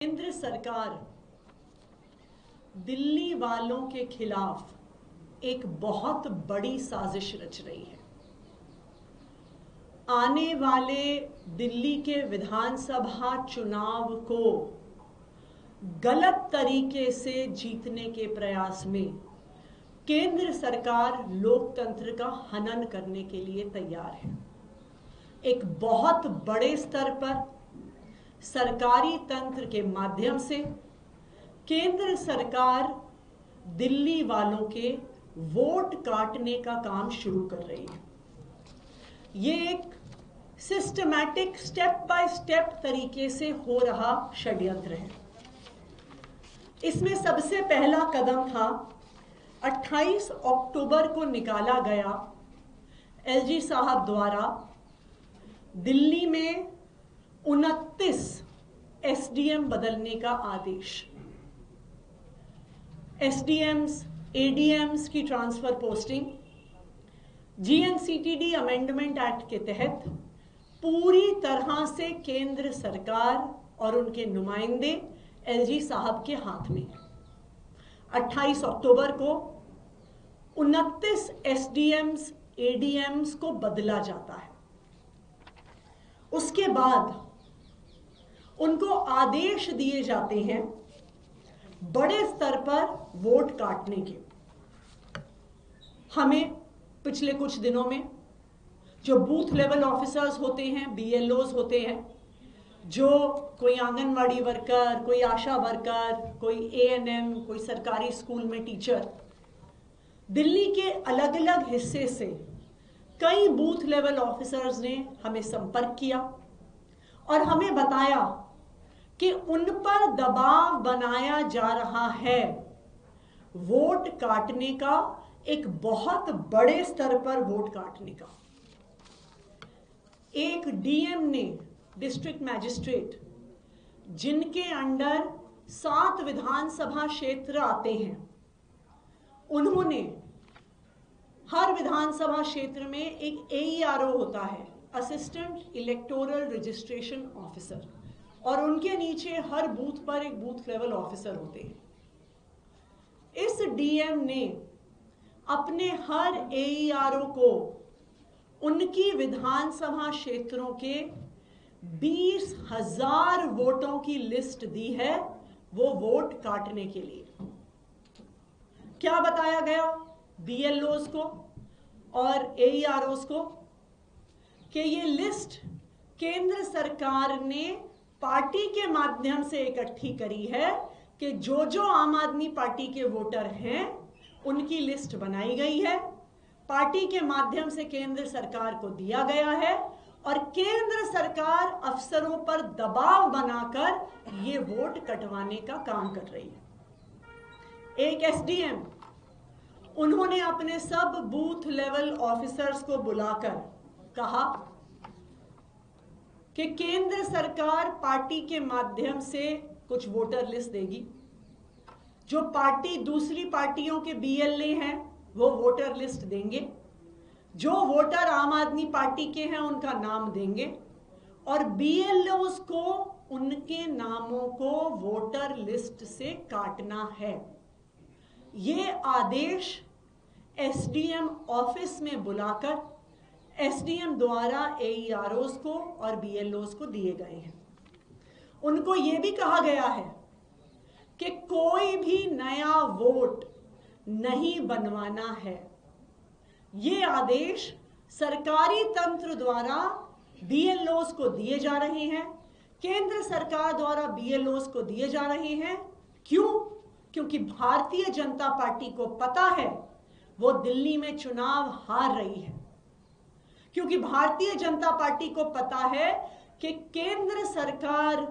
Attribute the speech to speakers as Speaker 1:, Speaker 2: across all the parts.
Speaker 1: केंद्र सरकार दिल्ली वालों के खिलाफ एक बहुत बड़ी साजिश रच रही है। आने वाले दिल्ली के विधानसभा चुनाव को गलत तरीके से जीतने के प्रयास में केंद्र सरकार लोकतंत्र का हनन करने के लिए तैयार है। एक बहुत बड़े स्तर पर सरकारी तंत्र के माध्यम से केंद्र सरकार दिल्ली वालों के वोट काटने का काम शुरू कर रही है। ये एक सिस्टमैटिक स्टेप बाय स्टेप तरीके से हो रहा षड्यंत्र है। इसमें सबसे पहला कदम था 28 अक्टूबर को निकाला गया एलजी साहब द्वारा दिल्ली में 29 एसडीएम बदलने का आदेश। एसडीएम्स, एडीएम्स की transfer posting GNCTD amendment act के तहत पूरी तरह से केंद्र सरकार और उनके नुमाइंदे एलजी साहब के हाथ में। 28 अक्टूबर को 29 एसडीएम्स, एडीएम्स को बदला जाता है। उसके बाद उनको आदेश दिए जाते हैं बड़े स्तर पर वोट काटने के। हमें पिछले कुछ दिनों में जो बूथ लेवल ऑफिसर्स होते हैं, बीएलओज होते हैं, जो कोई आंगनवाड़ी वर्कर, कोई आशा वर्कर, कोई एएनएम, कोई सरकारी स्कूल में टीचर, दिल्ली के अलग अलग हिस्से से कई बूथ लेवल ऑफिसर्स ने हमें संपर्क किया और हमें बताया कि उन पर दबाव बनाया जा रहा है वोट काटने का, एक बहुत बड़े स्तर पर वोट काटने का। एक डीएम ने, डिस्ट्रिक्ट मैजिस्ट्रेट, जिनके अंडर 7 विधानसभा क्षेत्र आते हैं, उन्होंने हर विधानसभा क्षेत्र में एक एईआरओ होता है, असिस्टेंट इलेक्टोरल रजिस्ट्रेशन ऑफिसर, और उनके नीचे हर बूथ पर एक बूथ लेवल ऑफिसर होते हैं। इस डीएम ने अपने हर एईआरओ को उनकी विधानसभा क्षेत्रों के 20,000 वोटों की लिस्ट दी है वो वोट काटने के लिए। क्या बताया गया बीएलओज को और एईआरओज को कि ये लिस्ट केंद्र सरकार ने पार्टी के माध्यम से इकट्ठी करी है कि जो जो आम आदमी पार्टी के वोटर हैं उनकी लिस्ट बनाई गई है, पार्टी के माध्यम से केंद्र सरकार को दिया गया है और केंद्र सरकार अफसरों पर दबाव बनाकर ये वोट कटवाने का काम कर रही है। एक एसडीएम, उन्होंने अपने सब बूथ लेवल ऑफिसर्स को बुलाकर कहा कि केंद्र सरकार पार्टी के माध्यम से कुछ वोटर लिस्ट देगी, जो पार्टी दूसरी पार्टियों के बीएलए हैं वो वोटर लिस्ट देंगे, जो वोटर आम आदमी पार्टी के हैं उनका नाम देंगे और बीएलओज को उनके नामों को वोटर लिस्ट से काटना है। ये आदेश एसडीएम ऑफिस में बुलाकर एसडीएम द्वारा एईआरओज को और बीएलओज को दिए गए हैं। उनको यह भी कहा गया है कि कोई भी नया वोट नहीं बनवाना है। ये आदेश सरकारी तंत्र द्वारा बीएलओज को दिए जा रहे हैं, केंद्र सरकार द्वारा बीएलओज को दिए जा रहे हैं। क्यों? क्योंकि भारतीय जनता पार्टी को पता है वो दिल्ली में चुनाव हार रही है, क्योंकि भारतीय जनता पार्टी को पता है कि केंद्र सरकार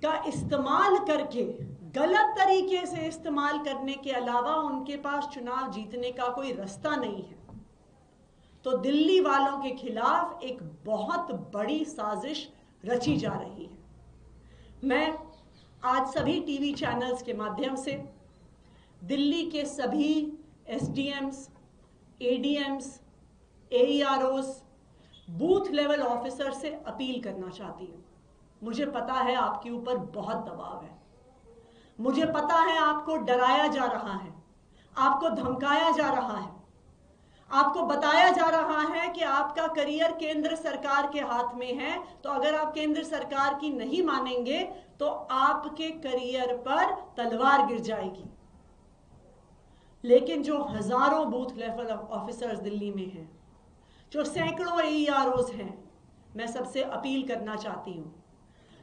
Speaker 1: का इस्तेमाल करके, गलत तरीके से इस्तेमाल करने के अलावा उनके पास चुनाव जीतने का कोई रास्ता नहीं है। तो दिल्ली वालों के खिलाफ एक बहुत बड़ी साजिश रची जा रही है। मैं आज सभी टीवी चैनल्स के माध्यम से दिल्ली के सभी एसडीएम्स, एडीएम्स, एईआरओज, बूथ लेवल ऑफिसर से अपील करना चाहती हूं। मुझे पता है आपके ऊपर बहुत दबाव है, मुझे पता है आपको डराया जा रहा है, आपको धमकाया जा रहा है, आपको बताया जा रहा है कि आपका करियर केंद्र सरकार के हाथ में है, तो अगर आप केंद्र सरकार की नहीं मानेंगे तो आपके करियर पर तलवार गिर जाएगी। लेकिन जो हजारों बूथ लेवल ऑफिसर्स दिल्ली में हैं, जो सैकड़ों AEROs हैं, मैं सबसे अपील करना चाहती हूं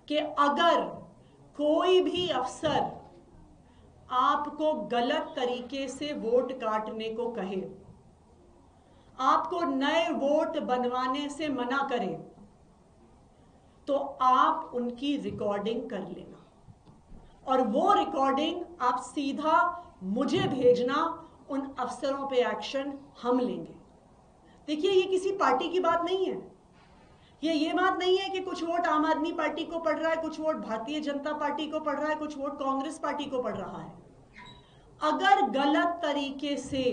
Speaker 1: कि अगर कोई भी अफसर आपको गलत तरीके से वोट काटने को कहे, आपको नए वोट बनवाने से मना करे, तो आप उनकी रिकॉर्डिंग कर लेना और वो रिकॉर्डिंग आप सीधा मुझे भेजना। उन अफसरों पे एक्शन हम लेंगे। देखिए, ये किसी पार्टी की बात नहीं है, ये बात नहीं है कि कुछ वोट आम आदमी पार्टी को पड़ रहा है, कुछ वोट भारतीय जनता पार्टी को पड़ रहा है, कुछ वोट कांग्रेस पार्टी को पड़ रहा है। अगर गलत तरीके से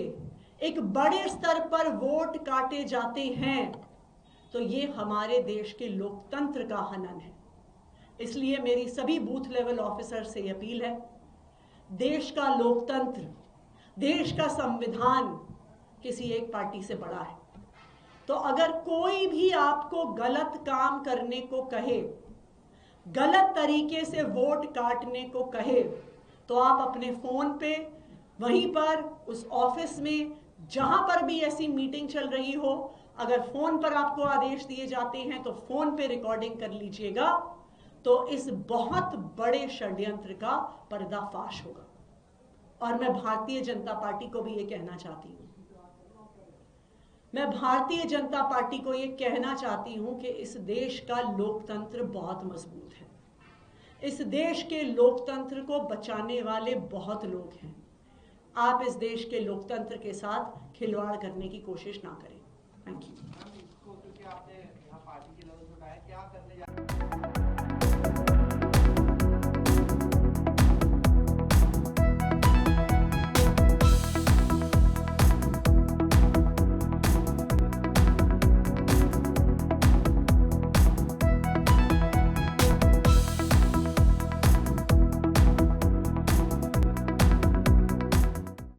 Speaker 1: एक बड़े स्तर पर वोट काटे जाते हैं तो ये हमारे देश के लोकतंत्र का हनन है। इसलिए मेरी सभी बूथ लेवल ऑफिसर से अपील है, देश का लोकतंत्र, देश का संविधान किसी एक पार्टी से बड़ा है। तो अगर कोई भी आपको गलत काम करने को कहे, गलत तरीके से वोट काटने को कहे, तो आप अपने फोन पे, वहीं पर उस ऑफिस में जहां पर भी ऐसी मीटिंग चल रही हो, अगर फोन पर आपको आदेश दिए जाते हैं तो फोन पे रिकॉर्डिंग कर लीजिएगा, तो इस बहुत बड़े षड्यंत्र का पर्दाफाश होगा। और मैं भारतीय जनता पार्टी को भी ये कहना चाहती हूं, मैं भारतीय जनता पार्टी को ये कहना चाहती हूं कि इस देश का लोकतंत्र बहुत मजबूत है। इस देश के लोकतंत्र को बचाने वाले बहुत लोग हैं। आप इस देश के लोकतंत्र के साथ खिलवाड़ करने की कोशिश ना करें।